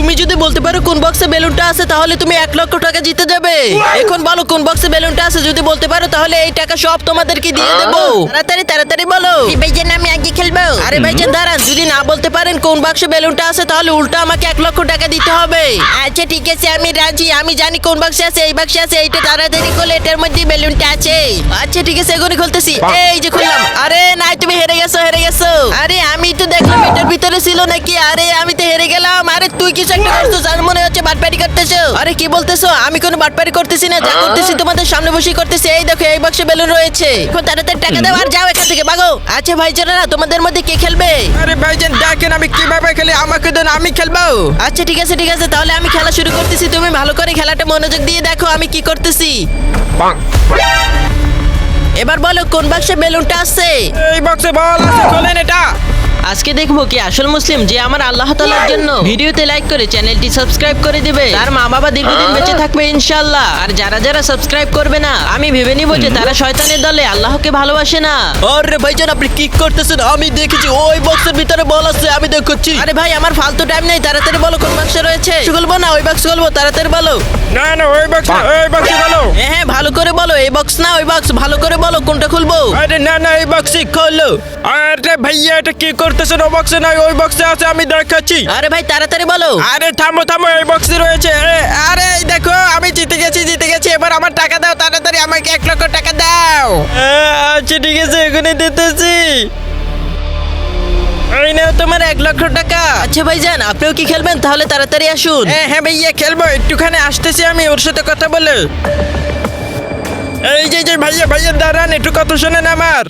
তুমি যদি বলতে পারো কোন বক্সে বেলুনটা আছে তাহলে তুমি 1 লক্ষ টাকা জিতে যাবে। এখন বলো কোন বক্সে বেলুনটা আছে, যদি বলতে পারো তাহলে এই টাকা সব তোমাদেরকে দিয়ে দেবো। তাড়াতাড়ি তাড়াতাড়ি বলো। ভাইজান আমি আগে খেলবো। আরে ভাইজান দাঁড়ান, যদি না বলতে পারেন কোন বাক্সে বেলুনটা আছে তাহলে উল্টা আমাকে 1 লক্ষ টাকা দিতে হবে। আচ্ছা ঠিক আছে আমি রাজি, আমি জানি কোন বাক্সে আছে, এই বাক্সে আছে, এইটা তাড়াতাড়ি করলে এটার মধ্যে বেলুনটা আছে। আচ্ছা ঠিক আছে এখনই খুলতেছি। এই যে খুললাম। আরে নাই তুমি হেরে গেছো হেরে গেছো। আরে আমি তো দেখলাম এটার ভিতরে ছিল নাকি। আরে আমি তো হেরে গেলাম। আরে তুই কিছু একটা করছিস, আর মনে হচ্ছে বাটপারি করতেছো। আরে কি বলতেছো? আমি কোনো বাটপারি করতেছি না, যা করতেছি তোমাদের সামনে বসেই করতেছি। এই দেখো এই বাক্সে বেলুন রয়েছে। এখন তাড়াতাড়ি টাকা দাও আর যাও এখান থেকে, ভাগো। আচ্ছা ভাইজানেরা তোমাদের মধ্যে কে খেলবে? আরে ভাইজান দেখেন আমি কিভাবে খেলি, আমাকে দেন আমি খেলবো। আচ্ছা ঠিক আছে তাহলে আমি খেলা শুরু করতেছি। তুমি ভালো করে খেলাটা মনোযোগ দিয়ে দেখো আমি কি করতেছি। এবার বলো কোন বাক্সে বেলুনটা আছে। এই বক্সে বল আছে, খোলেন এটা। আজকে দেখবো কি আসল মুসলিম যে আমার আল্লাহ তাআলার জন্য ভিডিওতে লাইক করে চ্যানেলটি সাবস্ক্রাইব করে দিবে, তার মা বাবা দীর্ঘদিন বেঁচে থাকবে ইনশাআল্লাহ। আর যারা যারা সাবস্ক্রাইব করবে না আমি ভেবে নিব যে তারা শয়তানের দলে, আল্লাহকে ভালোবাসে না। আরে ভাইজান আপনি কি করতেছেন? আমি দেখেছি ওই বক্সের ভিতরে বল আছে, আমি দেখছি। আরে ভাই আমার ফালতু টাইম নেই, তাড়াতাড়ি বলো কোন বাক্সে রয়েছে। খুলবো না ওই বাক্স খুলবো, তাড়াতাড়ি বলো। না না ওই বক্স, এই বক্সে বলো। হ্যাঁ ভালো করে বলো, এই বক্স না ওই বক্স, ভালো করে বলো কোনটা খুলবো। আরে না না এই বক্সে খোলো। আরে ভাইয়া এটা কি করতেছেন? ও বক্সে নাই, ওই বক্সে আছে, আমি দেখাচ্ছি। আরে ভাই তাড়াতাড়ি বলো। আরে থামো থামো, এই বক্সে রয়েছে। আরে এই দেখো আমি জিতে গেছি। এবার আমার টাকা দাও, তাড়াতাড়ি আমাকে 1 লক্ষ টাকা দাও। আচ্ছা ঠিক আছে এখনই দিতেছি। এই নাও তোমার 1 লক্ষ টাকা। আচ্ছা ভাইজান আপনিও কি খেলবেন? তাহলে তাড়াতাড়ি আসুন। হ্যাঁ ভাইয়া খেলবো, একটুখানি আসতেছি আমি ওর সাথে কথা বলে। এই যে ভাইয়া দাঁড়ান, একটু কথা শোনেন আমার।